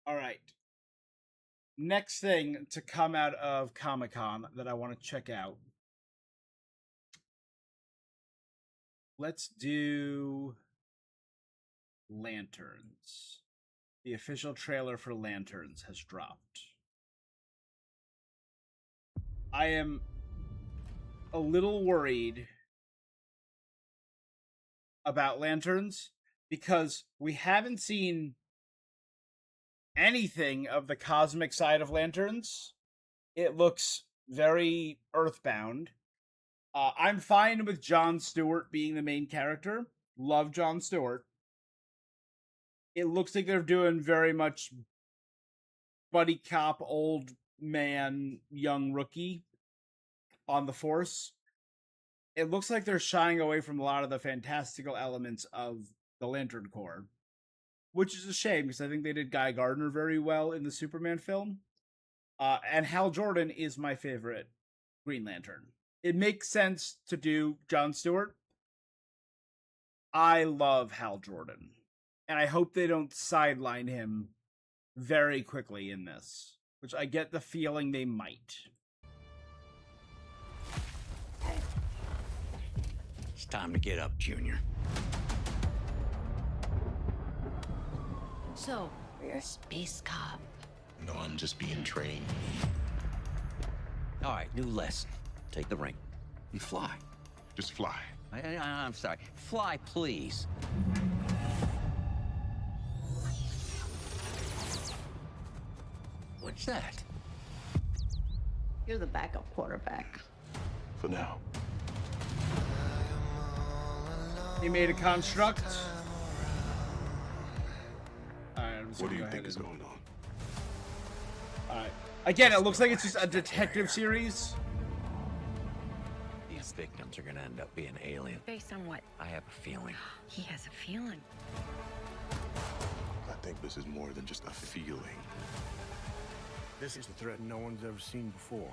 All right. Next thing to come out of Comic-Con that I want to check out. Let's do Lanterns. The official trailer for Lanterns has dropped. I am a little worried about Lanterns because we haven't seen anything of the cosmic side of Lanterns. It looks very Earthbound. I'm fine with Jon Stewart being the main character. Love Jon Stewart. It looks like they're doing very much buddy cop, old man, young rookie on the Force. It looks like they're shying away from a lot of the fantastical elements of the Lantern Corps, which is a shame because I think they did Guy Gardner very well in the Superman film. And Hal Jordan is my favorite Green Lantern. It makes sense to do Jon Stewart. I love Hal Jordan. And I hope they don't sideline him very quickly in this, which I get the feeling they might. It's time to get up, Junior. So, you're a space cop. No, I'm just being trained. All right, new lesson. Take the ring and fly. Just fly. I'm sorry. Fly, please. What's that? You're the backup quarterback. For now. He made a construct. What do you think is going on? Alright. Again, it looks like it's just a detective series. These victims are gonna end up being alien. Based on what? I have a feeling. He has a feeling. I think this is more than just a feeling. This is a threat no one's ever seen before.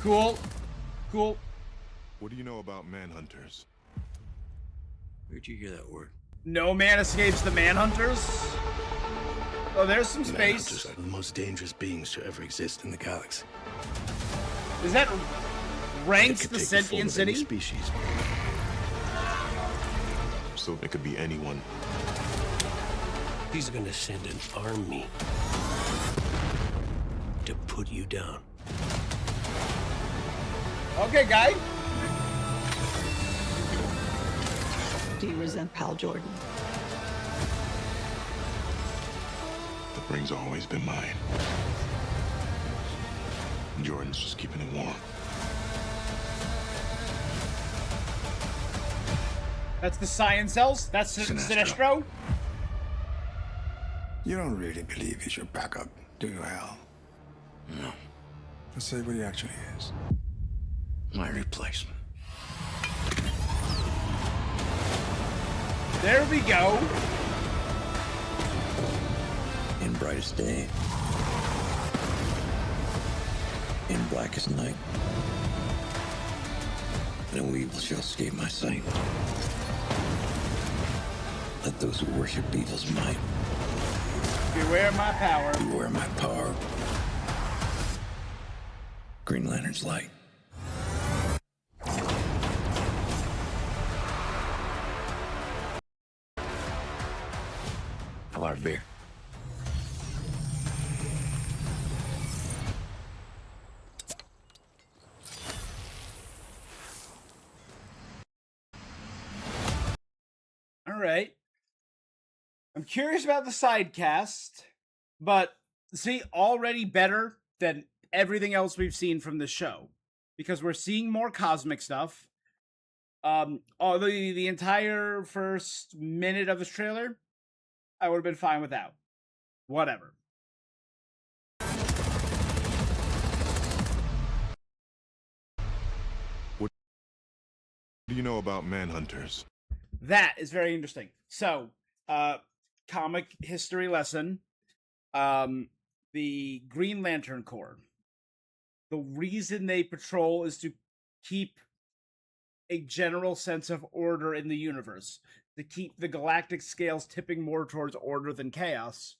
Cool. Cool. What do you know about manhunters? Where'd you hear that word? No man escapes the Manhunters. Oh, there's some Manhunters space. are the most dangerous beings to ever exist in the galaxy. Is that It ranks could the take the form sentient of any city? species. So it could be anyone. He's gonna send an army to put you down. Okay, guy. Do you resent Hal Jordan? The ring's always been mine. Jordan's just keeping it warm. That's the Science Cells. That's Sinestro. You don't really believe he's your backup, do you, Hal? No. Let's say what he actually is. My replacement. There we go. In brightest day. In blackest night. No evil shall escape my sight. Let those who worship evil's might Beware my power. beware my power. Green Lantern's light. How about a beer? All right. I'm curious about the side cast, but see, already better than everything else we've seen from the show because we're seeing more cosmic stuff. Although the entire first minute of this trailer, I would have been fine without. Whatever. What do you know about manhunters? That is very interesting. So, comic history lesson. The Green Lantern Corps. The reason they patrol is to keep a general sense of order in the universe. to keep the galactic scales tipping more towards order than chaos,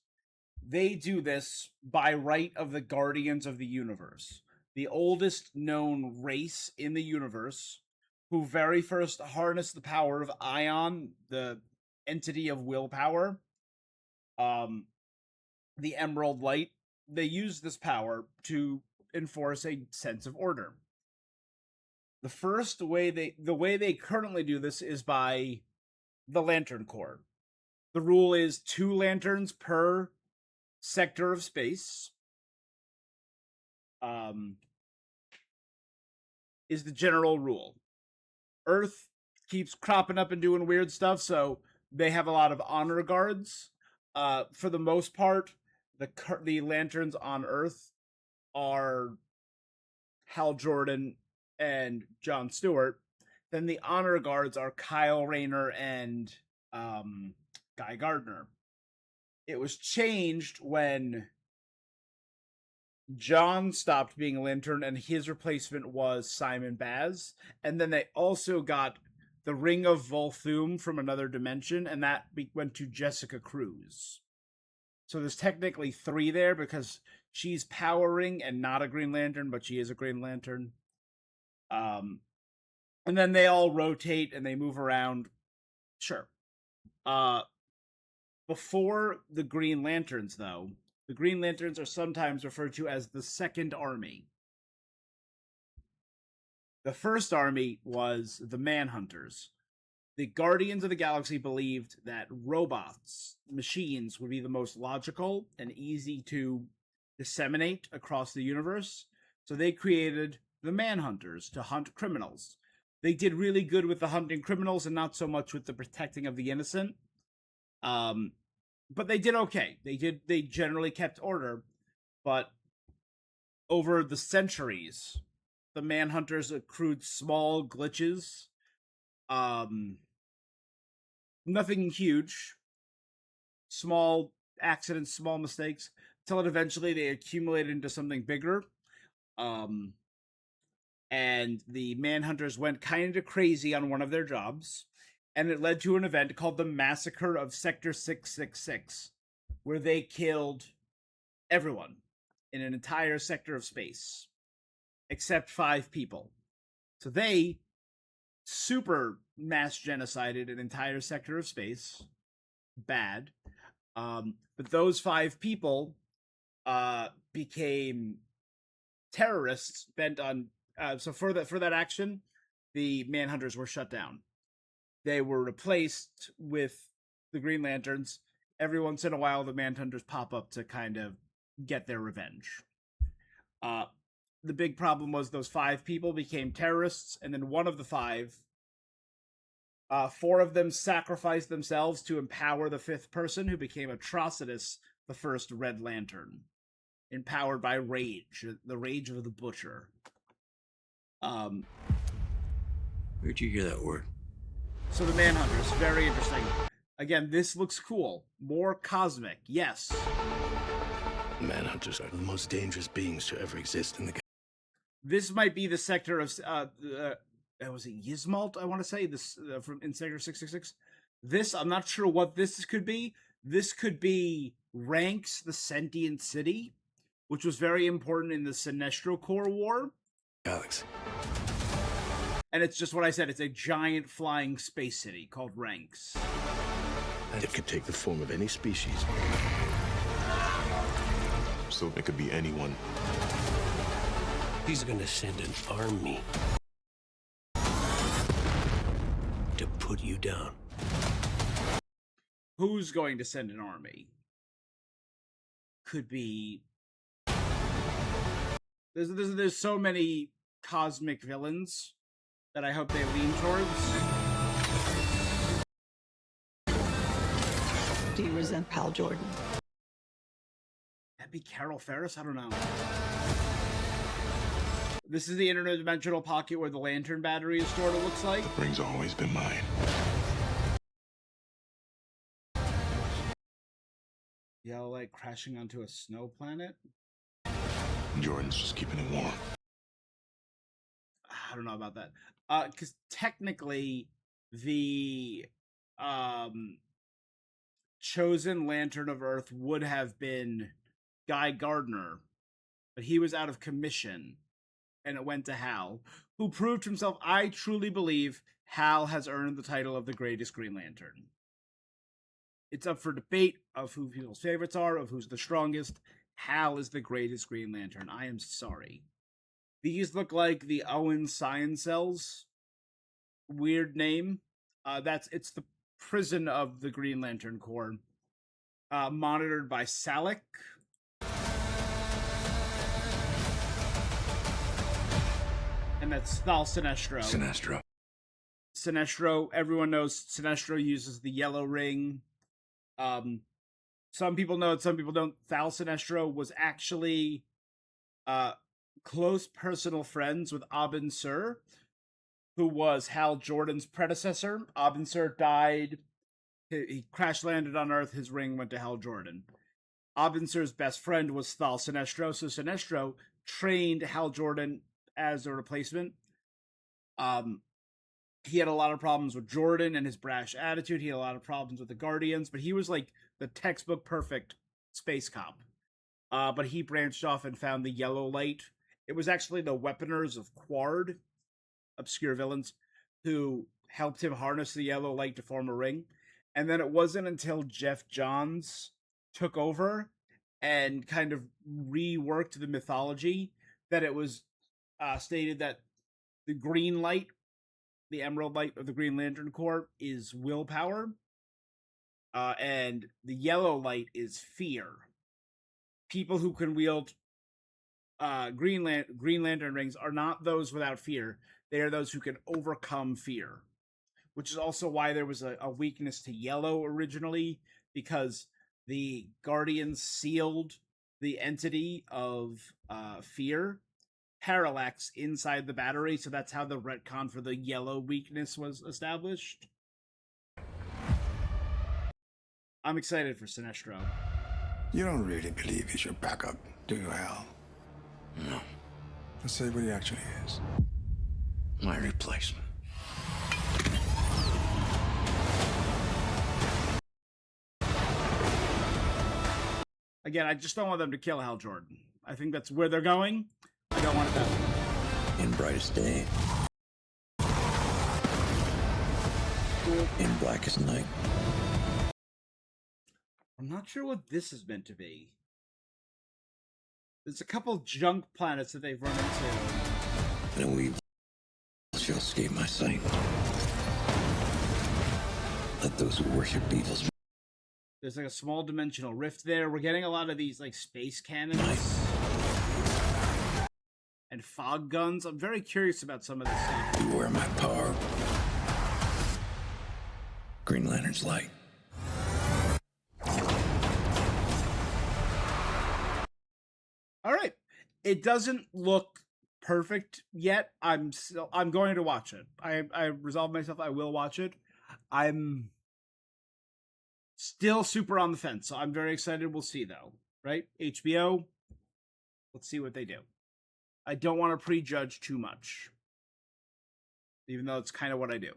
they do this by right of the Guardians of the Universe, the oldest known race in the universe, who very first harnessed the power of Ion, the entity of willpower, the Emerald Light. They use this power to enforce a sense of order. The way they currently do this is by the Lantern Corps. The rule is 2 lanterns per sector of space. Is the general rule. Earth keeps cropping up and doing weird stuff, so they have a lot of honor guards. For the most part, the lanterns on Earth are Hal Jordan and Jon Stewart. Then the honor guards are Kyle Rayner and Guy Gardner. It was changed when John stopped being a lantern and his replacement was Simon Baz. And then they also got the Ring of Volthoom from another dimension, and that went to Jessica Cruz. So there's technically 3 there because she's powering and not a Green Lantern, but she is a Green Lantern. And then they all rotate and they move around. Sure. Before the Green Lanterns, though, the Green Lanterns are sometimes referred to as the Second Army. The first army was the Manhunters. The Guardians of the Galaxy believed that robots, machines, would be the most logical and easy to disseminate across the universe. So they created the Manhunters to hunt criminals. They did really good with the hunting criminals and not so much with the protecting of the innocent. But they did okay. They generally kept order. But over the centuries, the Manhunters accrued small glitches. Nothing huge. Small accidents, small mistakes, till it eventually they accumulated into something bigger. And the Manhunters went kind of crazy on one of their jobs, and it led to an event called the Massacre of Sector 666, where they killed everyone in an entire sector of space, except 5 people. So they super mass genocided an entire sector of space. Bad. But those 5 people became terrorists bent on... So for that action, the Manhunters were shut down. They were replaced with the Green Lanterns. Every once in a while, the Manhunters pop up to kind of get their revenge. The big problem was those 5 people became terrorists, and then one of the 5, 4 of them sacrificed themselves to empower the 5th person, who became Atrocitus, the first Red Lantern, empowered by rage, the rage of the Butcher. Where'd you hear that word? So the Manhunters, very interesting. Again, this looks cool. More cosmic, yes. Manhunters are the most dangerous beings to ever exist in the galaxy. This might be the sector of was it Yzmalt, I want to say, this from in Sector 666. This, I'm not sure what this could be. This could be Ranks, the Sentient City, which was very important in the Sinestro Corps War. Galaxy. And it's just what I said, it's a giant flying space city called Ranks. And it could take the form of any species. So it could be anyone. He's gonna send an army to put you down. Who's going to send an army? Could be... There's so many cosmic villains that I hope they lean towards. Do you resent Hal Jordan? That'd be Carol Ferris? I don't know. This is the interdimensional pocket where the lantern battery is stored, it looks like. The ring's always been mine. Yellow light crashing onto a snow planet? Jordan's just keeping it warm. I don't know about that. Because technically, the chosen Lantern of Earth would have been Guy Gardner, but he was out of commission, and it went to Hal, who proved himself. I truly believe Hal has earned the title of the greatest Green Lantern. It's up for debate of who people's favorites are, of who's the strongest. Hal is the greatest Green Lantern. I am sorry. These look like the Owen Science Cells. Weird name. It's the prison of the Green Lantern Corps. Monitored by Salic. And that's Thal Sinestro. Sinestro, everyone knows Sinestro uses the yellow ring. Some people know it, some people don't. Thal Sinestro was actually close personal friends with Abin Sur, who was Hal Jordan's predecessor. Abin Sur died. He crash landed on Earth. His ring went to Hal Jordan. Abin Sur's best friend was Thal Sinestro, so Sinestro trained Hal Jordan as a replacement. He had a lot of problems with Jordan and his brash attitude. He had a lot of problems with the Guardians, but he was like the textbook perfect space cop. But he branched off and found the Yellow Light. It was actually the Weaponers of Quard, obscure villains, who helped him harness the Yellow Light to form a ring. And then it wasn't until Jeff Johns took over and kind of reworked the mythology that it was stated that the green light, the emerald light of the Green Lantern Corps, is willpower, and the yellow light is fear. People who can wield Green Lantern rings are not those without fear. They are those who can overcome fear, which is also why there was a weakness to yellow originally, because the Guardians sealed the entity of fear, Parallax, inside the battery, so that's how the retcon for the yellow weakness was established. I'm excited for Sinestro. You don't really believe he's your backup, do you, Hal? No. Let's say what he actually is. My replacement. Again, I just don't want them to kill Hal Jordan. I think that's where they're going. I don't want it that way. In brightest day. In blackest night. I'm not sure what this is meant to be. There's a couple junk planets that they've run into. Then we shall escape my sight. Let those who worship evils. There's like a small dimensional rift there. We're getting a lot of these like space cannons and fog guns. I'm very curious about some of this stuff. Beware my power. Green Lantern's light. All right. It doesn't look perfect yet. I'm going to watch it. I resolved myself. I will watch it. I'm still super on the fence, so I'm very excited. We'll see, though. Right? HBO. Let's see what they do. I don't want to prejudge too much, even though it's kind of what I do.